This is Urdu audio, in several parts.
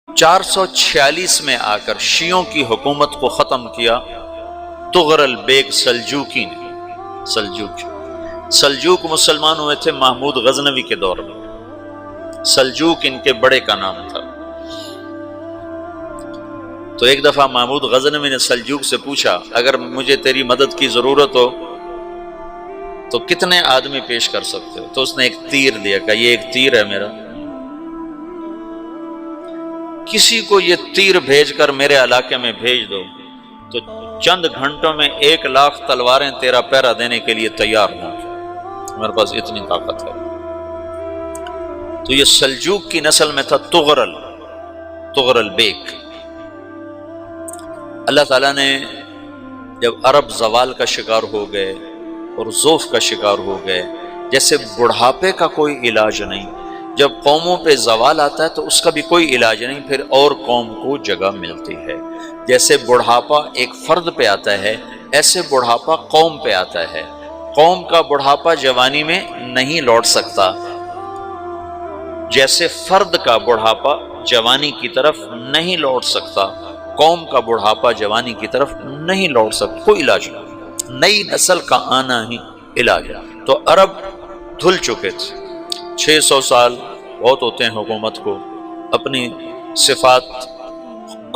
446 میں آ کر شیعوں کی حکومت کو ختم کیا تغرل بیگ سلجوکی نے۔ سلجوک مسلمان ہوئے تھے محمود غزنوی کے دور میں، سلجوک ان کے بڑے کا نام تھا۔ تو ایک دفعہ محمود غزنوی نے سلجوک سے پوچھا اگر مجھے تیری مدد کی ضرورت ہو تو کتنے آدمی پیش کر سکتے ہو؟ تو اس نے ایک تیر دیا، کہا یہ ایک تیر ہے میرا، کسی کو یہ تیر بھیج کر میرے علاقے میں بھیج دو تو چند گھنٹوں میں 1,00,000 تلواریں تیرا پہرا دینے کے لیے تیار ہوں، میرے پاس اتنی طاقت ہے۔ تو یہ سلجوک کی نسل میں تھا تغرل بیگ۔ اللہ تعالیٰ نے جب عرب زوال کا شکار ہو گئے اور ضعف کا شکار ہو گئے، جیسے بڑھاپے کا کوئی علاج نہیں، جب قوموں پہ زوال آتا ہے تو اس کا بھی کوئی علاج نہیں، پھر اور قوم کو جگہ ملتی ہے۔ جیسے بڑھاپا ایک فرد پہ آتا ہے، ایسے بڑھاپا قوم پہ آتا ہے۔ قوم کا بڑھاپا جوانی میں نہیں لوٹ سکتا، جیسے فرد کا بڑھاپا جوانی کی طرف نہیں لوٹ سکتا، قوم کا بڑھاپا جوانی کی طرف نہیں لوٹ سکتا، کوئی علاج نہیں، نئی نسل کا آنا ہی علاج ہے۔ تو عرب دھل چکے تھے، 600 سال بہت ہوتے ہیں حکومت کو، اپنی صفات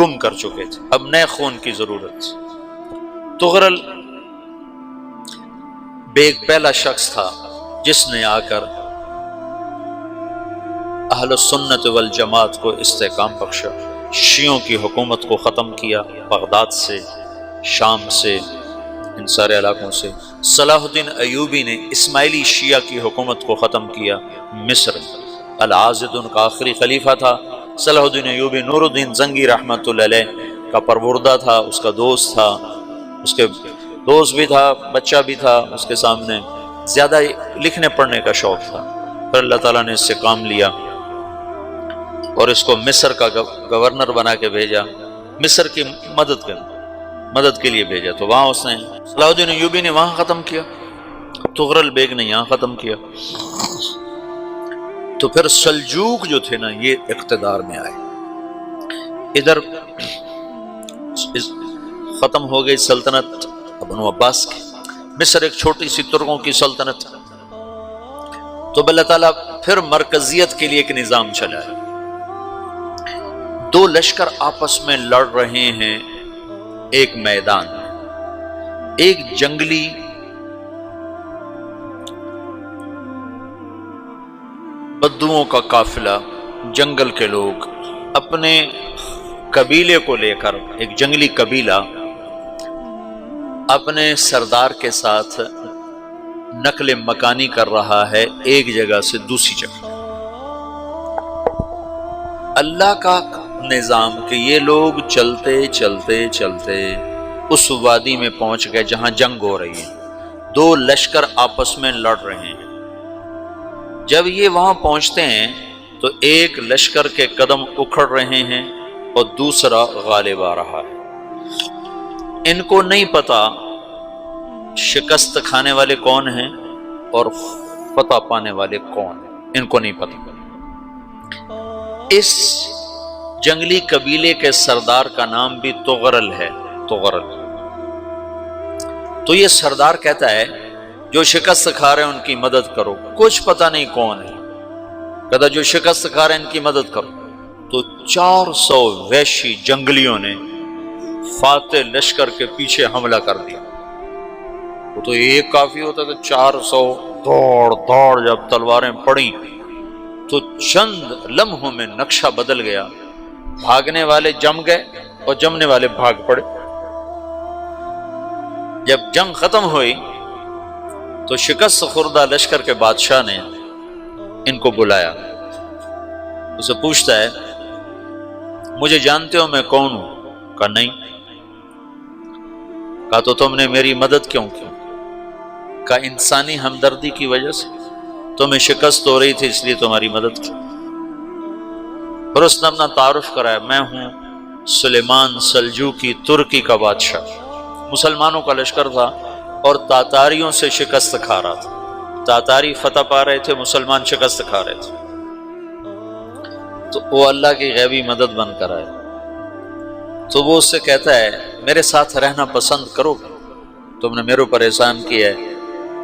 گم کر چکے تھے، اب نئے خون کی ضرورت تھی۔ تغرل بیگ پہلا شخص تھا جس نے آ کر اہل سنت والجماعت کو استحکام بخشا، شیعوں کی حکومت کو ختم کیا، بغداد سے، شام سے، ان سارے علاقوں سے۔ صلاح الدین ایوبی نے اسماعیلی شیعہ کی حکومت کو ختم کیا، مصر۔ العاضد ان کا آخری خلیفہ تھا۔ صلاح الدین ایوبی نور الدین زنگی رحمۃ اللہ علیہ کا پروردہ تھا، اس کا دوست تھا، اس کے دوست بھی تھا، بچہ بھی تھا اس کے سامنے، زیادہ لکھنے پڑھنے کا شوق تھا۔ پھر اللہ تعالیٰ نے اس سے کام لیا اور اس کو مصر کا گورنر بنا کے بھیجا، مصر کی مدد کے لیے بھیجا۔ تو وہاں اس نے صلاح الدین ایوبی نے وہاں ختم کیا، تغرل بیگ نے یہاں ختم کیا۔ تو پھر سلجوک جو تھے نا یہ اقتدار میں آئے، ادھر ختم ہو گئی سلطنت بنو عباس کی، مصر ایک چھوٹی سی ترکوں کی سلطنت۔ تو اللہ تعالیٰ پھر مرکزیت کے لیے ایک نظام چلایا، دو لشکر آپس میں لڑ رہے ہیں ایک میدان میں، ایک جنگلی بدوؤں کا قافلہ، جنگل کے لوگ اپنے قبیلے کو لے کر، ایک جنگلی قبیلہ اپنے سردار کے ساتھ نقل مکانی کر رہا ہے ایک جگہ سے دوسری جگہ۔ اللہ کا نظام کہ یہ لوگ چلتے چلتے چلتے اس وادی میں پہنچ گئے جہاں جنگ ہو رہی ہے، دو لشکر آپس میں لڑ رہے ہیں۔ جب یہ وہاں پہنچتے ہیں تو ایک لشکر کے قدم اکھڑ رہے ہیں اور دوسرا غالب آ رہا ہے۔ ان کو نہیں پتا شکست کھانے والے کون ہیں اور فتح پانے والے کون ہیں، ان کو نہیں پتا۔ اس جنگلی قبیلے کے سردار کا نام بھی تغرل ہے، تغرل۔ تو یہ سردار کہتا ہے جو شکست کھا رہے ہیں ان کی مدد کرو، کچھ پتہ نہیں کون ہے، کہتا جو شکست کھا رہے ہیں ان کی مدد کرو۔ تو 400 وحشی جنگلیوں نے فاتح لشکر کے پیچھے حملہ کر دیا۔ وہ تو ایک کافی ہوتا تھا، 400 دوڑ جب تلواریں پڑیں تو چند لمحوں میں نقشہ بدل گیا، بھاگنے والے جم گئے اور جمنے والے بھاگ پڑے۔ جب جنگ ختم ہوئی تو شکست خوردہ لشکر کے بادشاہ نے ان کو بلایا، اسے پوچھتا ہے مجھے جانتے ہو میں کون ہوں؟ کہا نہیں۔ کہا تو تم نے میری مدد کیوں کی؟ کہا انسانی ہمدردی کی وجہ سے، تمہیں شکست ہو رہی تھی اس لیے تمہاری مدد کی۔ پھر اس نے اپنا تعارف کرایا، میں ہوں سلیمان سلجوکی، ترکی کا بادشاہ۔ مسلمانوں کا لشکر تھا اور تاتاریوں سے شکست کھا رہا تھا، تاتاری فتح پا رہے تھے، مسلمان شکست کھا رہے تھے۔ تو وہ اللہ کی غیبی مدد بن کر آئے، تو وہ اس سے کہتا ہے میرے ساتھ رہنا پسند کرو گے؟ تم نے میرے اوپر احسان کیا ہے،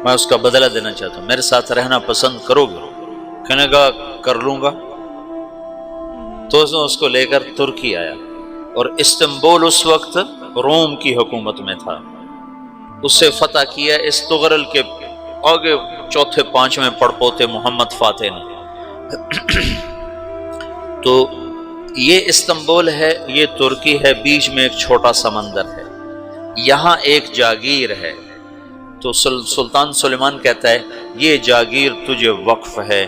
میں اس کا بدلہ دینا چاہتا ہوں، میرے ساتھ رہنا پسند کرو گے؟ کہنے کا کر لوں گا۔ تو اس کو لے کر ترکی آیا، اور استنبول اس وقت روم کی حکومت میں تھا، اسے فتح کیا اس تغرل کے آگے چوتھے پانچویں پڑپوتے محمد فاتح نے۔ تو یہ استنبول ہے، یہ ترکی ہے، بیچ میں ایک چھوٹا سمندر ہے، یہاں ایک جاگیر ہے۔ تو سلطان سلیمان کہتا ہے یہ جاگیر تجھے وقف ہے،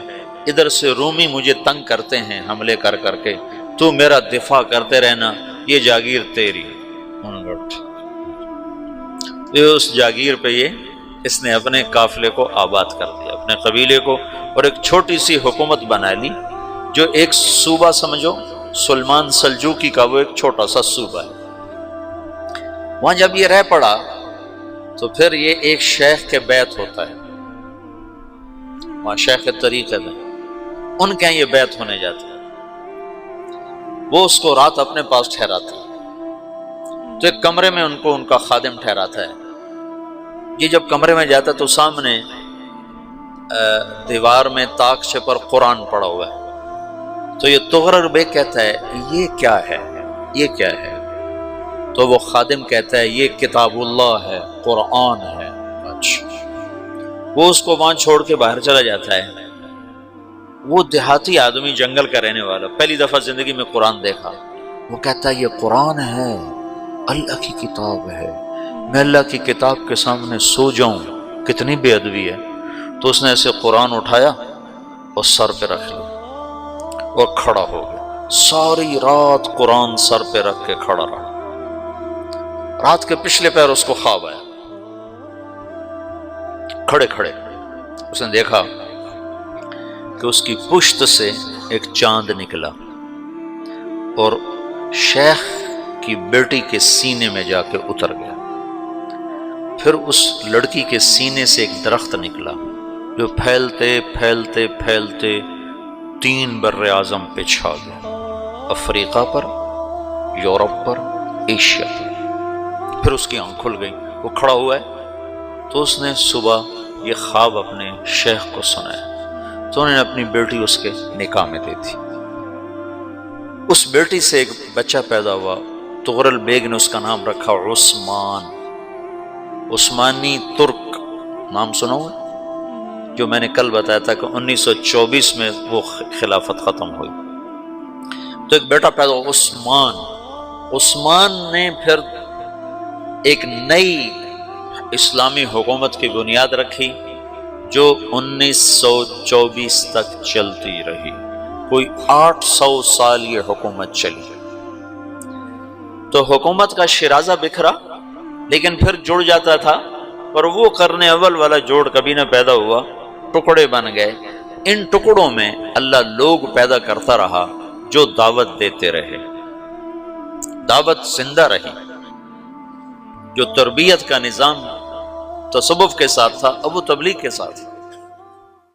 ادھر سے رومی مجھے تنگ کرتے ہیں حملے کر کر کے، تو میرا دفاع کرتے رہنا، یہ جاگیر تیری۔ اس جاگیر پہ اس نے اپنے قافلے کو آباد کر دیا، اپنے قبیلے کو، اور ایک چھوٹی سی حکومت بنا لی، جو ایک صوبہ سمجھو سلمان سلجوقی کا، وہ ایک چھوٹا سا صوبہ ہے۔ وہاں جب یہ رہ پڑا تو پھر یہ ایک شیخ کے بیعت ہوتا ہے، وہاں شیخ طریقت ہے، ان کے یہ بیعت ہونے جاتا ہے، وہ اس کو رات اپنے پاس ٹھہراتا ہے، تو ایک کمرے میں ان کا خادم ٹھہراتا ہے۔ یہ جب کمرے میں جاتا ہے تو سامنے دیوار میں طاقچے پر قرآن پڑا ہوا ہے، تو یہ تغرل بیگ کہتا ہے یہ کیا ہے، یہ کیا ہے؟ تو وہ خادم کہتا ہے یہ کتاب اللہ ہے، قرآن ہے۔ اچھا، وہ اس کو وہاں چھوڑ کے باہر چلا جاتا ہے۔ وہ دیہاتی آدمی، جنگل کا رہنے والا، پہلی دفعہ زندگی میں قرآن دیکھا، وہ کہتا ہے یہ قرآن ہے، اللہ کی کتاب ہے، میں اللہ کی کتاب کے سامنے سو جاؤں، کتنی بے ادبی ہے۔ تو اس نے ایسے قرآن اٹھایا اور سر پہ رکھ لیا اور کھڑا ہو گیا، ساری رات قرآن سر پہ رکھ کے کھڑا رہا۔ رات کے پچھلے پہر اس کو خواب آیا، کھڑے کھڑے اس نے دیکھا کہ اس کی پشت سے ایک چاند نکلا اور شیخ کی بیٹی کے سینے میں جا کے اتر گیا، پھر اس لڑکی کے سینے سے ایک درخت نکلا جو پھیلتے پھیلتے پھیلتے 3 بر اعظم پہ چھا گیا، افریقہ پر، یورپ پر، ایشیا پر۔ پھر اس کی آنکھ کھل گئی، وہ کھڑا ہوا ہے، تو اس نے صبح یہ خواب اپنے شیخ کو سنایا، تو انہوں نے اپنی بیٹی اس کے نکاح میں دے دی۔ اس بیٹی سے ایک بچہ پیدا ہوا، تغرل بیگ نے اس کا نام رکھا عثمان، عثمانی ترک نام سنا ہوا، جو میں نے کل بتایا تھا کہ 1924 میں وہ خلافت ختم ہوئی۔ تو ایک بیٹا پیدا ہوا عثمان۔ عثمان نے پھر ایک نئی اسلامی حکومت کی بنیاد رکھی جو 1924 تک چلتی رہی، کوئی 800 سال یہ حکومت چلی۔ تو حکومت کا شرازہ بکھرا، لیکن پھر جڑ جاتا تھا، اور وہ قرن اول والا جوڑ کبھی نہ پیدا ہوا، ٹکڑے بن گئے۔ ان ٹکڑوں میں اللہ لوگ پیدا کرتا رہا جو دعوت دیتے رہے، دعوت زندہ رہی۔ جو تربیت کا نظام تصوف کے ساتھ تھا، اب وہ تبلیغ کے ساتھ